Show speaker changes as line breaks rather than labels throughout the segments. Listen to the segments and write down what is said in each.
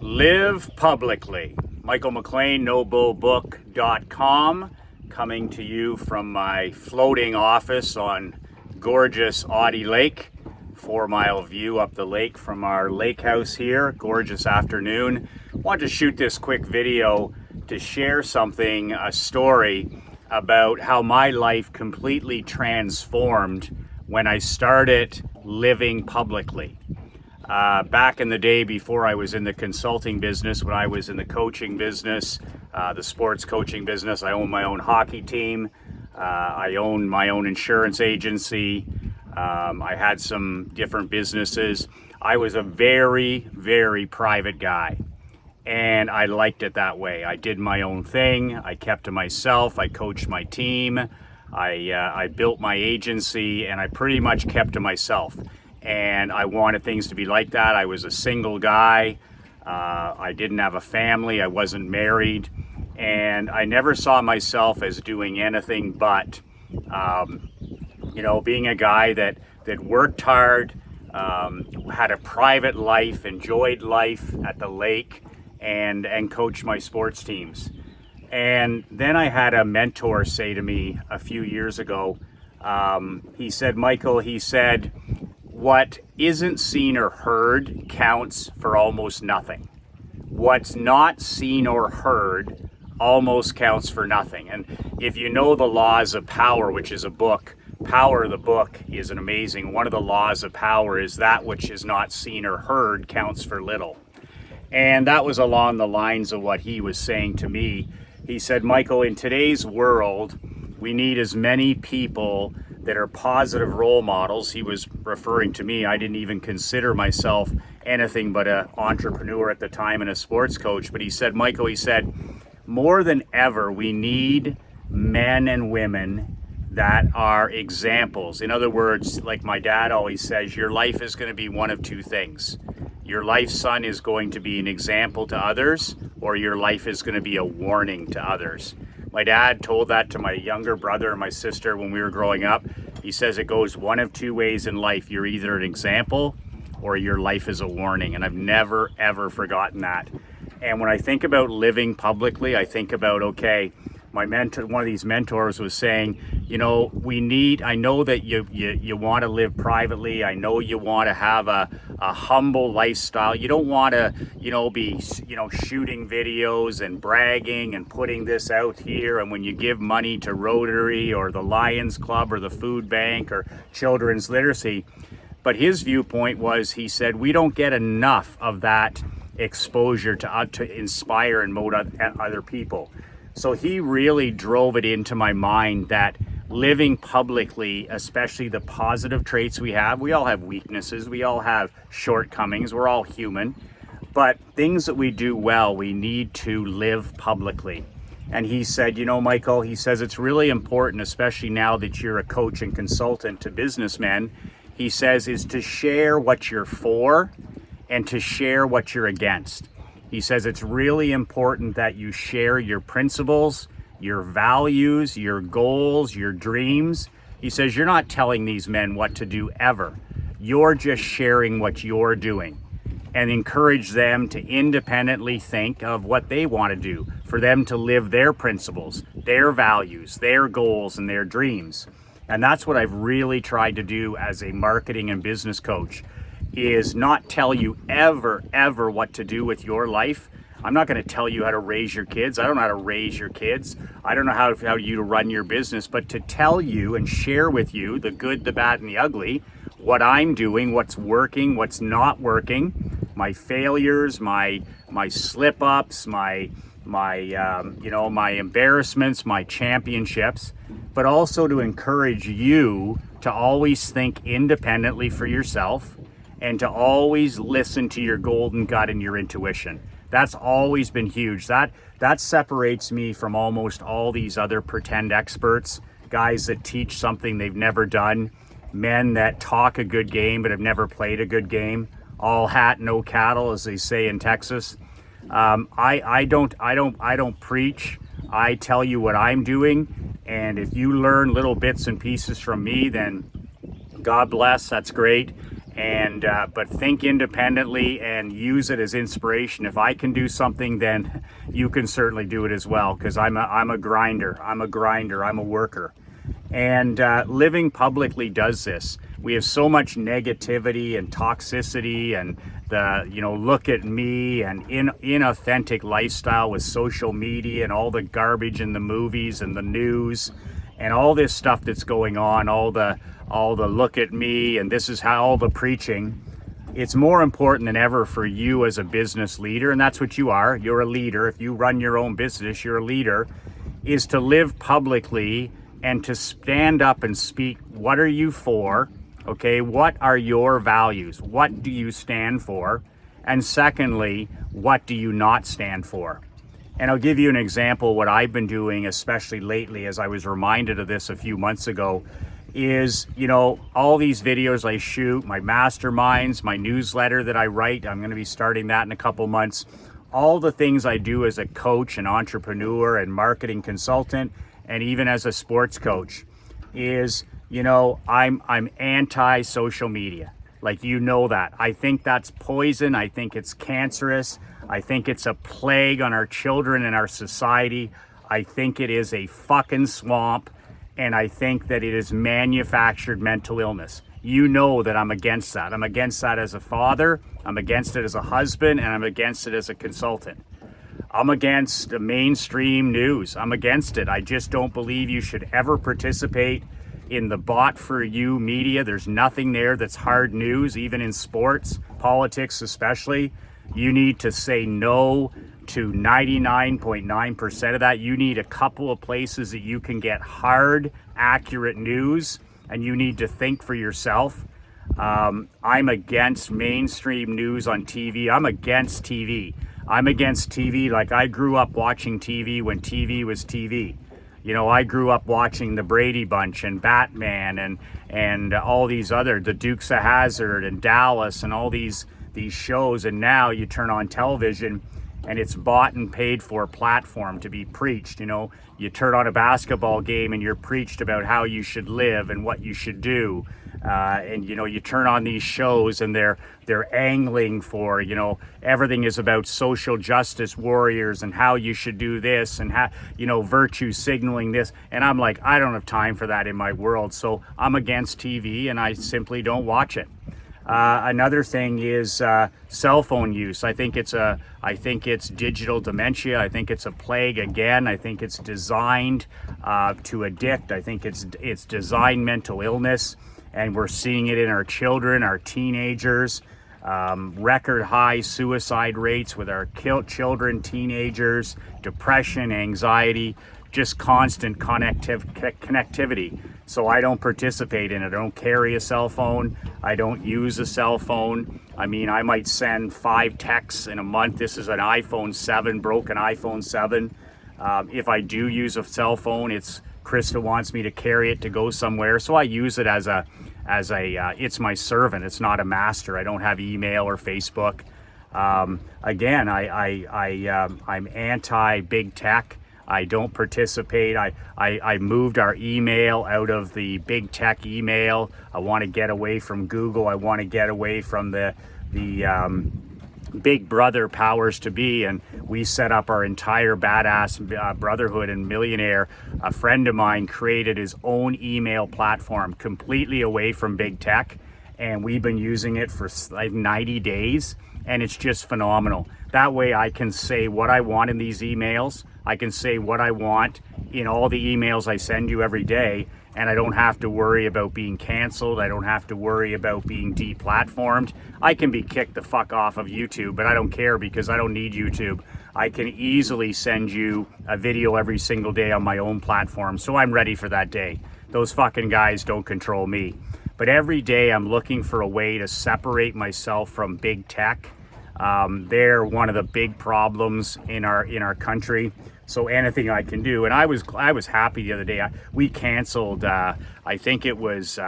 Live publicly. Michael McLean, NoBullBook.com, coming to you from my floating office on gorgeous Audie Lake. 4-mile view up the lake from our lake house here. Gorgeous afternoon. Wanted to shoot this quick video to share something, a story about how my life completely transformed when I started living publicly. Back in the day before I was in the consulting business, when I was in the coaching business, the sports coaching business, I owned my own hockey team. I owned my own insurance agency. I had some different businesses. I was a very, very private guy, and I liked it that way. I did my own thing. I kept to myself. I coached my team. I built my agency, and I pretty much kept to myself. And I wanted things to be like that. I was a single guy. I didn't have a family. I wasn't married. And I never saw myself as doing anything but, being a guy that worked hard, had a private life, enjoyed life at the lake, and coached my sports teams. And then I had a mentor say to me a few years ago, he said, Michael, what isn't seen or heard counts for almost nothing. What's not seen or heard almost counts for nothing. And if you know the Laws of Power, which is a book, Power of the book is an amazing. One of the laws of power is that which is not seen or heard counts for little. And that was along the lines of what he was saying to me. He said, Michael, in today's world, we need as many people that are positive role models. He was referring to me. I didn't even consider myself anything but an entrepreneur at the time and a sports coach. But he said, Michael, more than ever, we need men and women that are examples. In other words, like my dad always says, your life is going to be one of two things. Your life, son, is going to be an example to others, or your life is going to be a warning to others. My dad told that to my younger brother and my sister when we were growing up. He says it goes one of two ways in life. You're either an example or your life is a warning. And I've never, ever forgotten that. And when I think about living publicly, I think about, my mentor, one of these mentors was saying, I know that you want to live privately. I know you want to have a humble lifestyle. You don't want to, be, shooting videos and bragging and putting this out here. And when you give money to Rotary or the Lions Club or the Food Bank or Children's Literacy. But his viewpoint was, he said, we don't get enough of that exposure to inspire and motivate other people. So he really drove it into my mind that living publicly, especially the positive traits we all have weaknesses, we all have shortcomings, we're all human, but things that we do well, we need to live publicly. And he said, Michael, he says it's really important, especially now that you're a coach and consultant to businessmen, he says, is to share what you're for and to share what you're against. He says it's really important that you share your principles, your values, your goals, your dreams. He says you're not telling these men what to do ever. You're just sharing what you're doing, and encourage them to independently think of what they want to do, for them to live their principles, their values, their goals, and their dreams. And that's what I've really tried to do as a marketing and business coach, is not tell you ever what to do with your life. I'm not going to tell you how to raise your kids. I don't know how to raise your kids. I don't know how you to run your business, but to tell you and share with you the good, the bad, and the ugly, what I'm doing, what's working, what's not working, my failures, my slip-ups, my embarrassments, my championships, but also to encourage you to always think independently for yourself, and to always listen to your golden gut and your intuition. That's always been huge. That separates me from almost all these other pretend experts, guys that teach something they've never done, men that talk a good game but have never played a good game, all hat, no cattle, as they say in Texas. I don't preach. I tell you what I'm doing, and if you learn little bits and pieces from me, then God bless, that's great. and but think independently and use it as inspiration. If I can do something, then you can certainly do it as well, because I'm a grinder. I'm a worker. And living publicly does this. We have so much negativity and toxicity and the, look at me and inauthentic lifestyle with social media and all the garbage in the movies and the news and all this stuff that's going on, all the look at me and this is how, all the preaching. It's more important than ever for you as a business leader, and that's what you are. You're a leader. If you run your own business, you're a leader, is to live publicly and to stand up and speak. What are you for? Okay, what are your values? What do you stand for? And secondly, what do you not stand for? And I'll give you an example. What I've been doing, especially lately, as I was reminded of this a few months ago, is, all these videos I shoot, my masterminds, my newsletter that I write, I'm going to be starting that in a couple months. All the things I do as a coach and entrepreneur and marketing consultant, and even as a sports coach, is, I'm anti-social media. Like, that. I think that's poison. I think it's cancerous. I think it's a plague on our children and our society. I think it is a fucking swamp. And I think that it is manufactured mental illness. That I'm against that. I'm against that as a father. I'm against it as a husband. And I'm against it as a consultant. I'm against the mainstream news. I'm against it. I just don't believe you should ever participate in the bought for you media. There's nothing there that's hard news, even in sports, politics especially. You need to say no to 99.9% of that. You need a couple of places that you can get hard, accurate news, and you need to think for yourself. I'm against mainstream news on TV. I'm against TV. I'm against TV. Like, I grew up watching TV when TV was TV. I grew up watching the Brady Bunch and Batman and all these other, the Dukes of Hazzard and Dallas and all these shows. And now you turn on television and it's bought and paid for platform to be preached. You turn on a basketball game and you're preached about how you should live and what you should do. And you turn on these shows and they're angling for, everything is about social justice warriors and how you should do this and how, virtue signaling this. And I'm like, I don't have time for that in my world. So I'm against TV and I simply don't watch it. Another thing is cell phone use. I think it's digital dementia. I think it's a plague again. I think it's designed to addict. I think it's designed mental illness. And we're seeing it in our children, our teenagers, record high suicide rates with our children, teenagers, depression, anxiety, just constant connectivity. So I don't participate in it. I don't carry a cell phone. I don't use a cell phone. I mean, I might send 5 texts in a month. This is an iPhone 7, broken iPhone 7. If I do use a cell phone, it's Krista wants me to carry it to go somewhere, so I use it as a it's my servant. It's not a master. I don't have email or Facebook. Again, I'm anti big tech. I don't participate. I moved our email out of the big tech email. I want to get away from Google. I want to get away from the big brother powers to be, and we set up our entire badass brotherhood and millionaire. A friend of mine created his own email platform completely away from big tech, and we've been using it for like 90 days, and it's just phenomenal. That way I can say what I want in these emails. I can say what I want in all the emails I send you every day, and I don't have to worry about being canceled. I don't have to worry about being deplatformed. I can be kicked the fuck off of YouTube, but I don't care because I don't need YouTube. I can easily send you a video every single day on my own platform, so I'm ready for that day. Those fucking guys don't control me. But every day I'm looking for a way to separate myself from big tech. They're one of the big problems in our country. So anything I can do, and I was happy the other day. We canceled. I think it was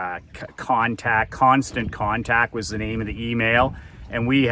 Constant Contact was the name of the email, and we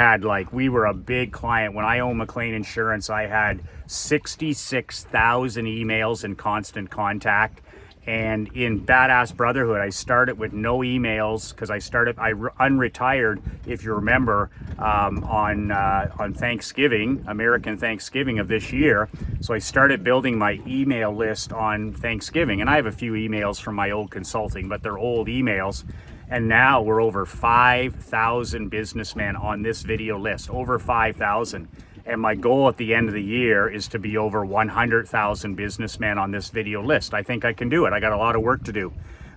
were a big client. When I owned McLean Insurance, I had 66,000 emails in Constant Contact, And in Badass Brotherhood, I started with no emails because I unretired, if you remember, on Thanksgiving, American Thanksgiving of this year. So I started building my email list on Thanksgiving, and I have a few emails from my old consulting, but they're old emails. And now we're over 5,000 businessmen on this video list, over 5,000. And my goal at the end of the year is to be over 100,000 businessmen on this video list. I think I can do it. I got a lot of work to do.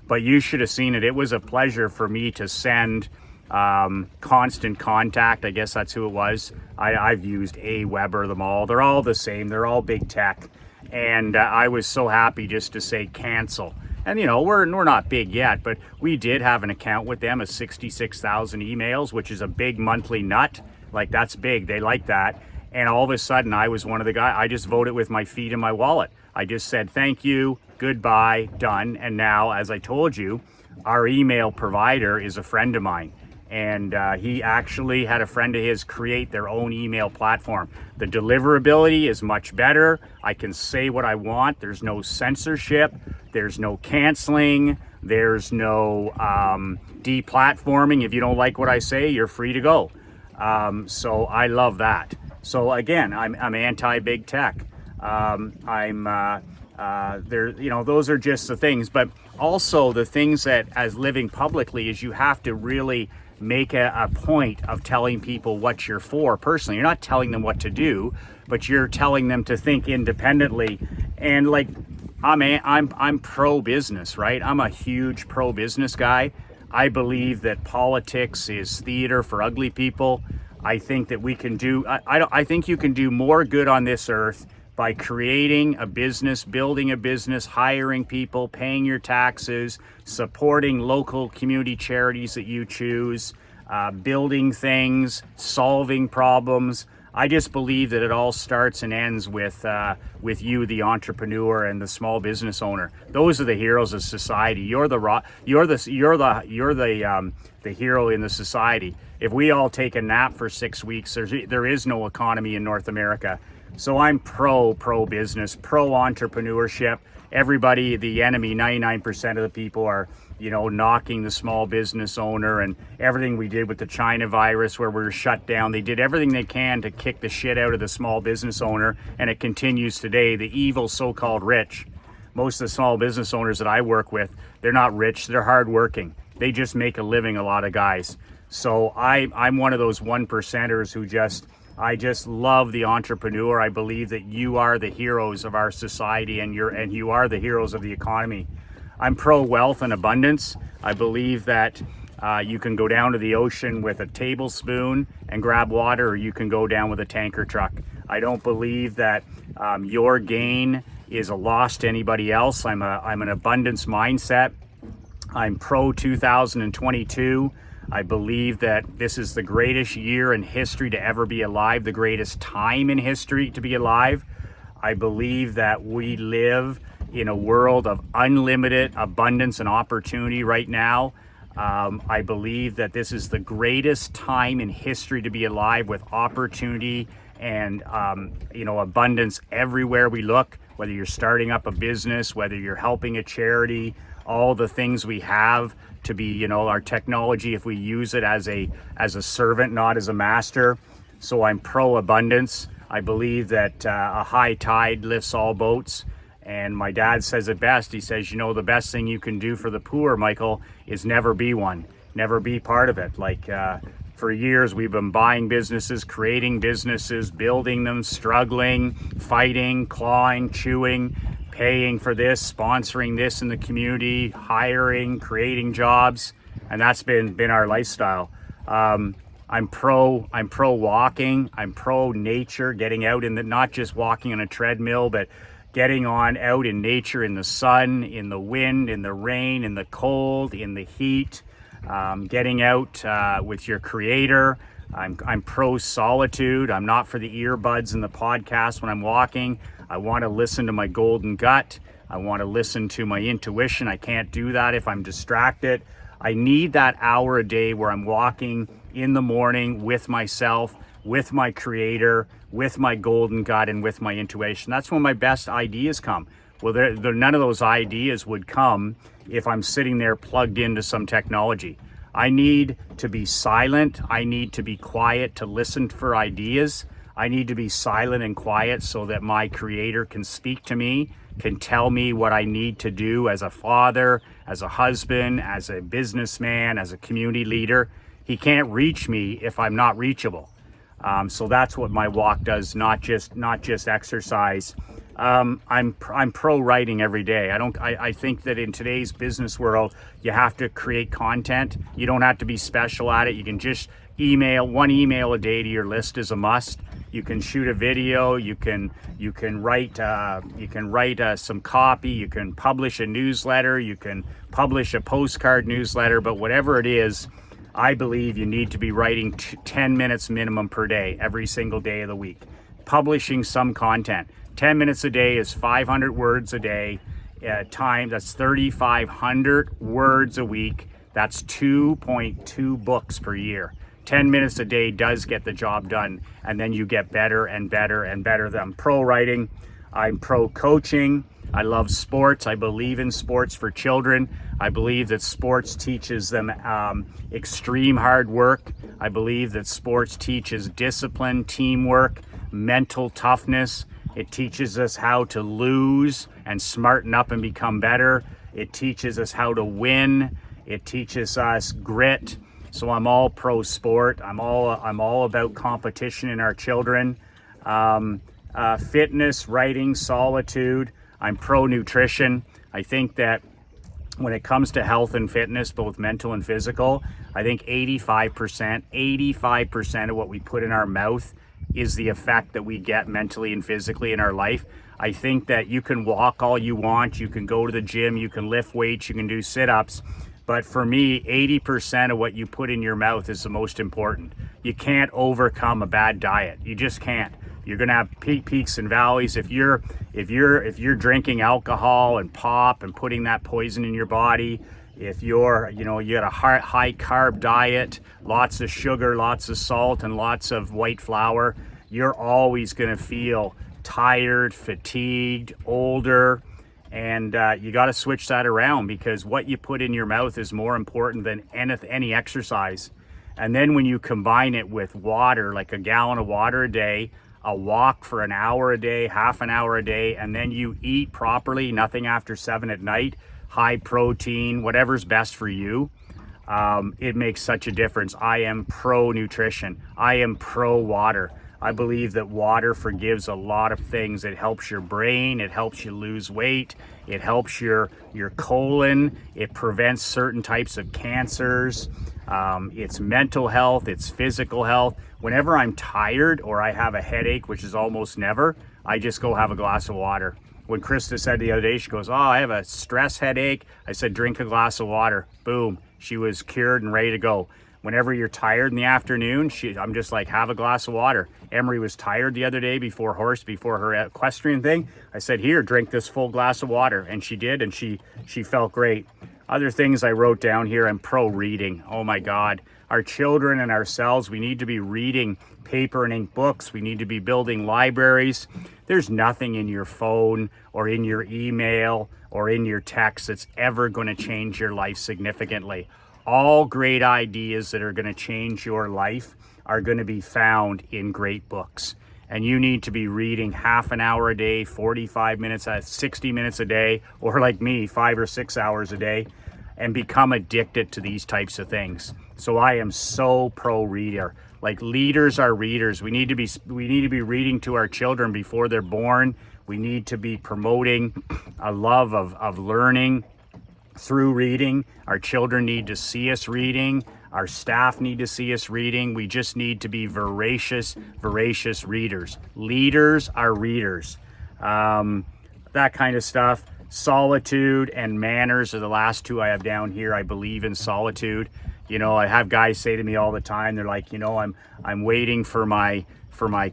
But you should have seen it. It was a pleasure for me to send Constant Contact. I guess that's who it was. I've used Aweber, them all. They're all the same. They're all big tech. And I was so happy just to say cancel. And you know, we're not big yet, but we did have an account with them of 66,000 emails, which is a big monthly nut. Like, that's big. They like that. And all of a sudden, I was one of the guys. I just voted with my feet in my wallet. I just said, thank you, goodbye, done. And now, as I told you, our email provider is a friend of mine. And he actually had a friend of his create their own email platform. The deliverability is much better. I can say what I want. There's no censorship. There's no canceling. There's no deplatforming. If you don't like what I say, you're free to go. So I love that. So again, I'm anti-big tech. There, you know, those are just the things. But also the things that, as living publicly, is you have to really make a point of telling people what you're for personally. You're not telling them what to do, but you're telling them to think independently. And like, I'm pro-business, right? I'm a huge pro-business guy. I believe that politics is theater for ugly people. I think that we can do, I think you can do more good on this earth by creating a business, building a business, hiring people, paying your taxes, supporting local community charities that you choose, building things, solving problems. I just believe that it all starts and ends with you, the entrepreneur and the small business owner. Those are the heroes of society. You're the hero in the society. If we all take a nap for 6 weeks, there is no economy in North America. So I'm pro business, pro entrepreneurship. Everybody, the enemy, 99% of the people are, you know, knocking the small business owner, and everything we did with the China virus where we were shut down. They did everything they can to kick the shit out of the small business owner, and it continues today. The evil so-called rich. Most of the small business owners that I work with, they're not rich, they're hardworking. They just make a living, a lot of guys. So I'm one of those 1%ers who I just love the entrepreneur. I believe that you are the heroes of our society, and you are the heroes of the economy. I'm pro wealth and abundance. I believe that you can go down to the ocean with a tablespoon and grab water, or you can go down with a tanker truck. I don't believe that your gain is a loss to anybody else. I'm an abundance mindset. I'm pro 2022. I believe that this is the greatest year in history to ever be alive, the greatest time in history to be alive. I believe that we live in a world of unlimited abundance and opportunity right now. I believe that this is the greatest time in history to be alive, with opportunity and abundance everywhere we look, whether you're starting up a business, whether you're helping a charity, all the things we have to be, our technology, if we use it as a servant, not as a master. So I'm pro abundance. I believe that a high tide lifts all boats. And my dad says it best. He says, the best thing you can do for the poor, Michael, is never be one, never be part of it. Like for years, we've been buying businesses, creating businesses, building them, struggling, fighting, clawing, chewing, paying for this, sponsoring this in the community, hiring, creating jobs. And that's been our lifestyle. I'm pro walking. I'm pro nature, getting out not just walking on a treadmill, but getting out in nature, in the sun, in the wind, in the rain, in the cold, in the heat, getting out with your creator. I'm pro solitude. I'm not for the earbuds and the podcast when I'm walking. I want to listen to my golden gut. I want to listen to my intuition. I can't do that if I'm distracted. I need that hour a day where I'm walking in the morning with myself, with my creator, with my golden gut, and with my intuition. That's when my best ideas come. Well, none of those ideas would come if I'm sitting there plugged into some technology. I need to be silent. I need to be quiet to listen for ideas. I need to be silent and quiet so that my creator can speak to me, can tell me what I need to do as a father, as a husband, as a businessman, as a community leader. He can't reach me if I'm not reachable. So that's what my walk does, not just exercise. I'm pro writing every day. I think that in today's business world, you have to create content. You don't have to be special at it. You can just one email a day to your list is a must. You can shoot a video. You can write some copy. You can publish a newsletter. You can publish a postcard newsletter. But whatever it is, I believe you need to be writing 10 minutes minimum per day, every single day of the week. Publishing some content. 10 minutes a day is 500 words a day. That's 3,500 words a week. That's 2.2 books per year. 10 minutes a day does get the job done, and then you get better and better and better. I'm pro writing. I'm pro coaching. I love sports. I believe in sports for children. I believe that sports teaches them extreme hard work. I believe that sports teaches discipline, teamwork, mental toughness. It teaches us how to lose and smarten up and become better. It teaches us how to win. It teaches us grit. So I'm all pro sport. I'm all about competition in our children. Fitness, writing, solitude. I'm pro nutrition. I think that when it comes to health and fitness, both mental and physical, I think 85% of what we put in our mouth is the effect that we get mentally and physically in our life. I think that you can walk all you want, you can go to the gym, you can lift weights, you can do sit-ups. But for me, 80% of what you put in your mouth is the most important. You can't overcome a bad diet. You just can't. You're gonna have peaks and valleys. If you're drinking alcohol and pop and putting that poison in your body, if you got a high carb diet, lots of sugar, lots of salt, and lots of white flour, you're always gonna feel tired, fatigued, older. And you got to switch that around, because what you put in your mouth is more important than any exercise. And then when you combine it with water, like a gallon of water a day, a walk for an hour a day, half an hour a day, and then you eat properly, nothing after 7 at night, high protein, whatever's best for you, it makes such a difference. I am pro nutrition. I am pro water. I believe that water forgives a lot of things. It helps your brain, it helps you lose weight, it helps your colon, it prevents certain types of cancers, it's mental health, it's physical health. Whenever I'm tired or I have a headache, which is almost never, I just go have a glass of water. When Krista said the other day, she goes, "Oh, I have a stress headache," I said, "Drink a glass of water." Boom, she was cured and ready to go. Whenever you're tired in the afternoon, I'm just like, have a glass of water. Emery was tired the other day before her equestrian thing. I said, "Here, drink this full glass of water." And she did, and she felt great. Other things I wrote down here, I'm pro reading. Oh my God. Our children and ourselves, we need to be reading paper and ink books. We need to be building libraries. There's nothing in your phone or in your email or in your text that's ever going to change your life significantly. All great ideas that are going to change your life are going to be found in great books. And you need to be reading half an hour a day, 45 minutes, 60 minutes a day, or like me, 5 or 6 hours a day, and become addicted to these types of things. So I am so pro reader. Like, leaders are readers. We need to be reading to our children before they're born. We need to be promoting a love of learning through reading. Our children need to see us reading. Our staff need to see us reading. We just need to be voracious readers. Leaders are readers. That kind of stuff. Solitude and manners are the last two I have down here. I believe in solitude. You know, I have guys say to me all the time, they're like, I'm waiting for my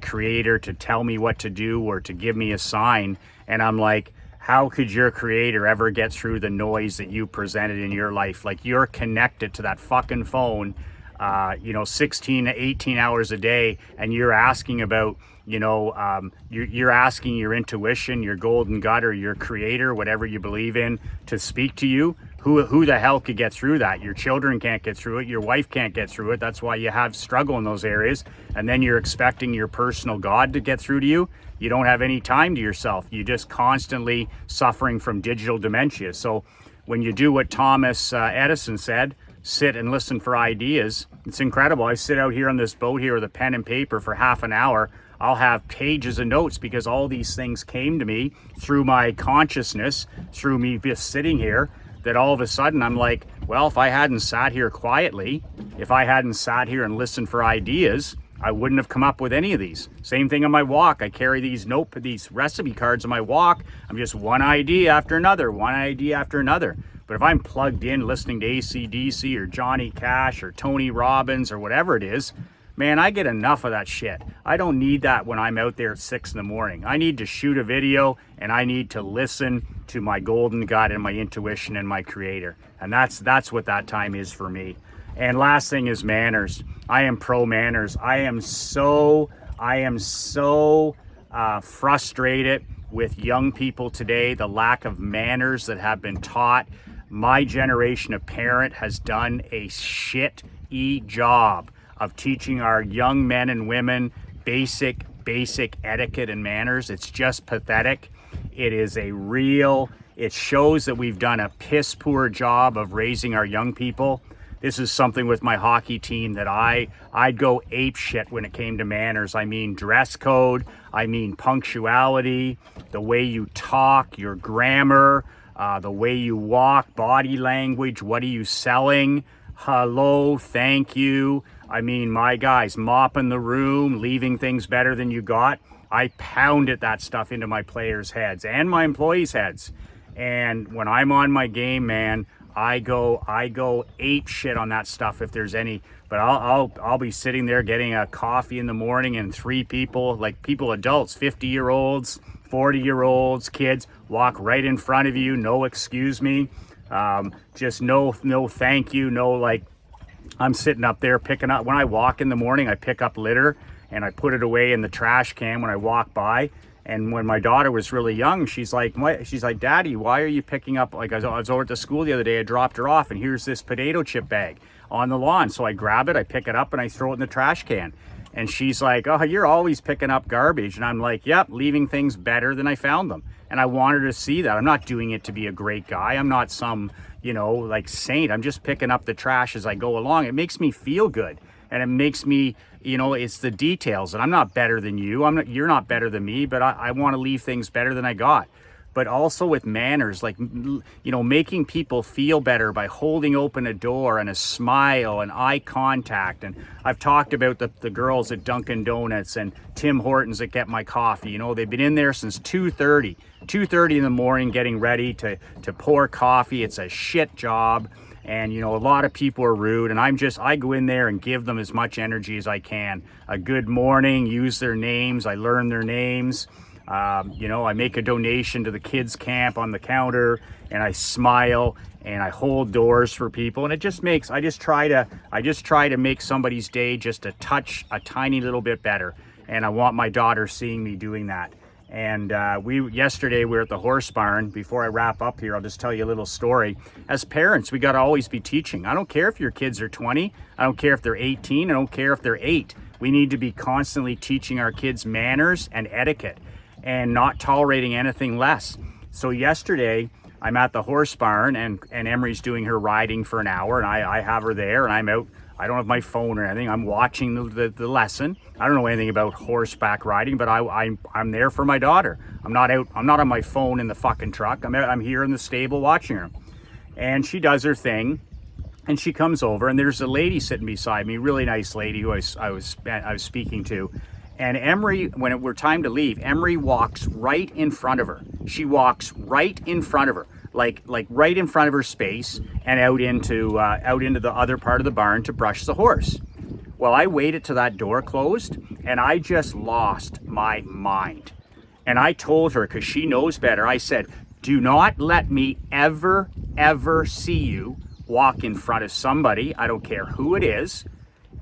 creator to tell me what to do or to give me a sign. And I'm like, how could your creator ever get through the noise that you presented in your life? Like, you're connected to that fucking phone 16 to 18 hours a day, and you're asking about, you're asking your intuition, your golden gut, or your creator, whatever you believe in, to speak to you. Who the hell could get through that? Your children can't get through it. Your wife can't get through it. That's why you have struggle in those areas. And then you're expecting your personal God to get through to you. You don't have any time to yourself. You're just constantly suffering from digital dementia. So when you do what Thomas Edison said, sit and listen for ideas, it's incredible. I sit out here on this boat here with a pen and paper for half an hour. I'll have pages of notes because all these things came to me through my consciousness, through me just sitting here, that all of a sudden I'm like, well, if I hadn't sat here quietly, if I hadn't sat here and listened for ideas, I wouldn't have come up with any of these. Same thing on my walk. I carry these recipe cards on my walk. I'm just one idea after another, one idea after another. But if I'm plugged in listening to AC/DC or Johnny Cash or Tony Robbins or whatever it is, man, I get enough of that shit. I don't need that when I'm out there at 6 in the morning. I need to shoot a video and I need to listen to my golden gut and my intuition and my creator. And that's what that time is for me. And last thing is manners. I am pro manners. I am so frustrated with young people today, the lack of manners that have been taught. My generation of parent has done a shit-y job of teaching our young men and women basic etiquette and manners. It's just pathetic. It shows that we've done a piss poor job of raising our young people. This is something with my hockey team that I'd go ape shit when it came to manners. I mean dress code, I mean punctuality, the way you talk, your grammar, the way you walk, body language, what are you selling, hello, thank you. I mean, my guys, mopping the room, leaving things better than you got. I pounded that stuff into my players' heads and my employees' heads. And when I'm on my game, man, I go ape shit on that stuff if there's any. But I'll be sitting there getting a coffee in the morning and three people, like people, adults, 50-year-olds, 40-year-olds, kids, walk right in front of you, no excuse me, just no thank you, no, like, I'm sitting up there picking up, when I walk in the morning, I pick up litter and I put it away in the trash can when I walk by. And when my daughter was really young, she's like, Daddy, why are you picking up, like I was over at the school the other day, I dropped her off and here's this potato chip bag on the lawn. So I grab it, I pick it up and I throw it in the trash can. And she's like, oh, you're always picking up garbage. And I'm like, yep, leaving things better than I found them. And I want her to see that. I'm not doing it to be a great guy. I'm not some, like saint. I'm just picking up the trash as I go along. It makes me feel good. And it makes me, it's the details. And I'm not better than you. You're not better than me, but I want to leave things better than I got. But also with manners, like, making people feel better by holding open a door and a smile and eye contact. And I've talked about the girls at Dunkin' Donuts and Tim Hortons that get my coffee. They've been in there since 2:30 in the morning getting ready to pour coffee. It's a shit job. And, a lot of people are rude. And I go in there and give them as much energy as I can. A good morning, use their names. I learn their names. I make a donation to the kids camp on the counter and I smile and I hold doors for people. And it just makes, I just try to make somebody's day just a tiny little bit better. And I want my daughter seeing me doing that. And yesterday we were at the horse barn. Before I wrap up here, I'll just tell you a little story. As parents, we got to always be teaching. I don't care if your kids are 20. I don't care if they're 18. I don't care if they're 8. We need to be constantly teaching our kids manners and etiquette and not tolerating anything less. So yesterday, I'm at the horse barn and Emery's doing her riding for an hour and I have her there and I'm out. I don't have my phone or anything. I'm watching the lesson. I don't know anything about horseback riding, but I'm there for my daughter. I'm not on my phone in the fucking truck. I'm here in the stable watching her. And she does her thing and she comes over and there's a lady sitting beside me, really nice lady who I was speaking to. And Emery, when it were time to leave, Emery walks right in front of her. She walks right in front of her, like right in front of her space and out into the other part of the barn to brush the horse. Well, I waited till that door closed and I just lost my mind. And I told her, because she knows better, I said, do not let me ever see you walk in front of somebody, I don't care who it is,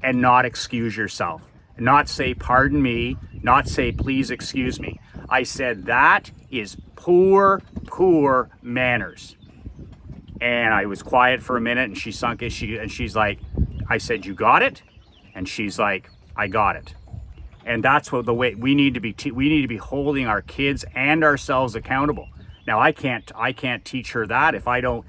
and not excuse yourself. Not say, pardon me, not say, please excuse me. I said, that is poor manners. And I was quiet for a minute, and she sunk it. She's like, I said, you got it? And she's like, I got it. And that's what the way we need to be. We need to be holding our kids and ourselves accountable. Now, I can't teach her that if I don't,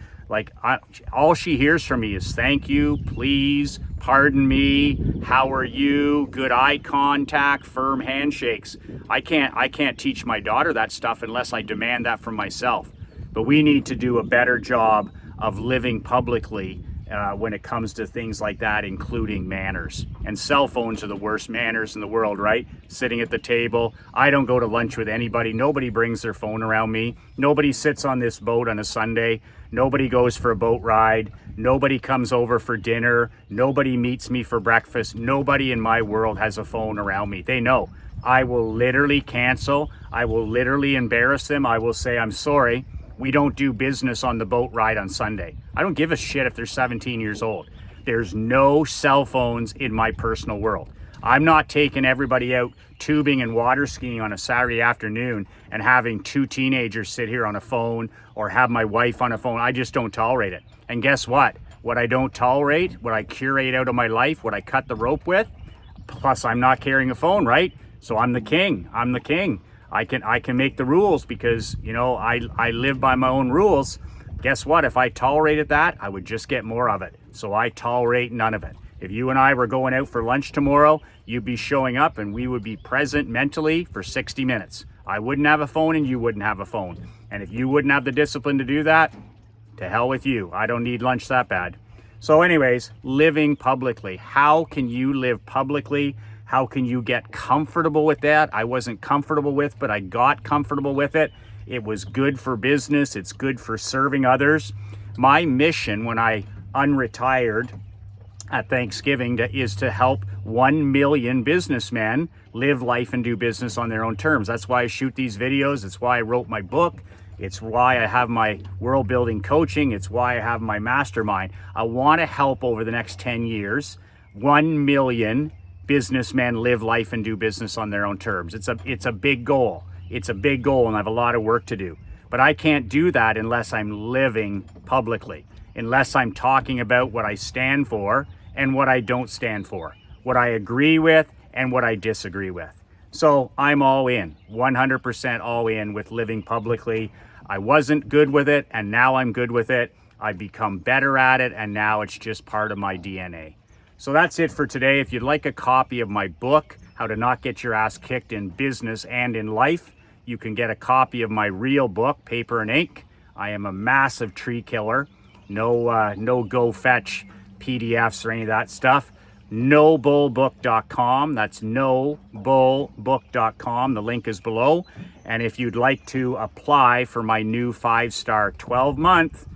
all she hears from me is thank you, please, pardon me, how are you, good eye contact, firm handshakes. I can't teach my daughter that stuff unless I demand that from myself. But we need to do a better job of living publicly when it comes to things like that, including manners. And cell phones are the worst manners in the world, right? Sitting at the table. I don't go to lunch with anybody. Nobody brings their phone around me. Nobody sits on this boat on a Sunday. Nobody goes for a boat ride. Nobody comes over for dinner. Nobody meets me for breakfast. Nobody in my world has a phone around me. They know. I will literally cancel. I will literally embarrass them. I will say, I'm sorry. We don't do business on the boat ride on Sunday. I don't give a shit if they're 17 years old. There's no cell phones in my personal world. I'm not taking everybody out tubing and water skiing on a Saturday afternoon and having two teenagers sit here on a phone or have my wife on a phone. I just don't tolerate it. And guess what? What I don't tolerate, what I curate out of my life, what I cut the rope with, plus I'm not carrying a phone, right? So I'm the king. I'm the king. I can make the rules because, I live by my own rules. Guess what? If I tolerated that, I would just get more of it. So I tolerate none of it. If you and I were going out for lunch tomorrow, you'd be showing up and we would be present mentally for 60 minutes. I wouldn't have a phone and you wouldn't have a phone. And if you wouldn't have the discipline to do that, to hell with you. I don't need lunch that bad. So anyways, living publicly. How can you live publicly? How can you get comfortable with that? I wasn't comfortable with, but I got comfortable with it. It was good for business. It's good for serving others. My mission when I unretired at Thanksgiving is to help 1 million businessmen live life and do business on their own terms. That's why I shoot these videos. It's why I wrote my book. It's why I have my world building coaching. It's why I have my mastermind. I want to help over the next 10 years, 1 million businessmen live life and do business on their own terms. It's a big goal. It's a big goal and I have a lot of work to do. But I can't do that unless I'm living publicly, unless I'm talking about what I stand for and what I don't stand for, what I agree with and what I disagree with. So I'm all in, 100% all in with living publicly. I wasn't good with it and now I'm good with it. I've become better at it and now it's just part of my DNA. So that's it for today. If you'd like a copy of my book, How to Not Get Your Ass Kicked in Business and in Life, you can get a copy of my real book, Paper and Ink. I am a massive tree killer. No go fetch PDFs or any of that stuff. NoBullBook.com. That's NoBullBook.com. The link is below. And if you'd like to apply for my new 5-star 12-month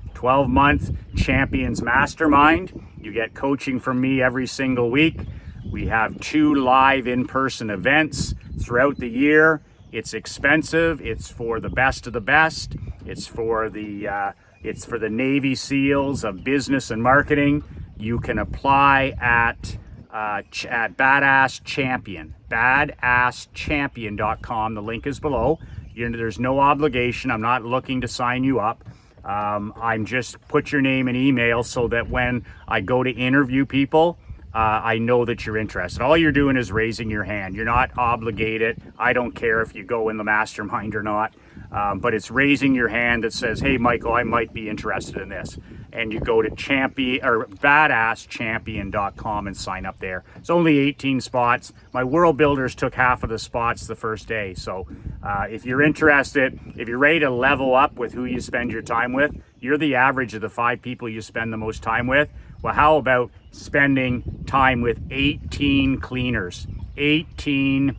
Champions Mastermind, you get coaching from me every single week. We have 2 live in-person events throughout the year. It's expensive. It's for the best of the best. It's for the Navy SEALs of business and marketing. You can apply at Badass Champion, badasschampion.com. The link is below. There's no obligation. I'm not looking to sign you up. I'm just put your name and email so that when I go to interview people, I know that you're interested. All you're doing is raising your hand. You're not obligated. I don't care if you go in the mastermind or not, but it's raising your hand that says, hey, Michael, I might be interested in this. And you go to badasschampion.com and sign up there. It's only 18 spots. My world builders took half of the spots the first day. So if you're interested, if you're ready to level up with who you spend your time with, you're the average of the 5 people you spend the most time with. Well, how about spending time with 18 cleaners, 18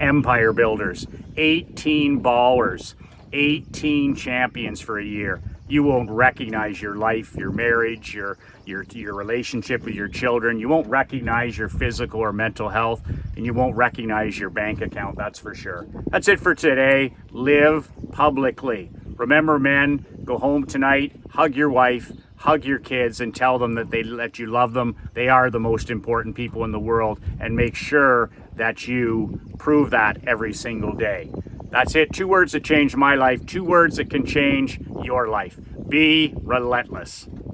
empire builders, 18 ballers, 18 champions for a year? You won't recognize your life, your marriage, your relationship with your children. You won't recognize your physical or mental health, and you won't recognize your bank account, that's for sure. That's it for today. Live publicly. Remember, men, go home tonight, hug your wife, hug your kids and tell them that you love them. They are the most important people in the world, and make sure that you prove that every single day. That's it. 2 words that changed my life, 2 words that can change your life. Be relentless.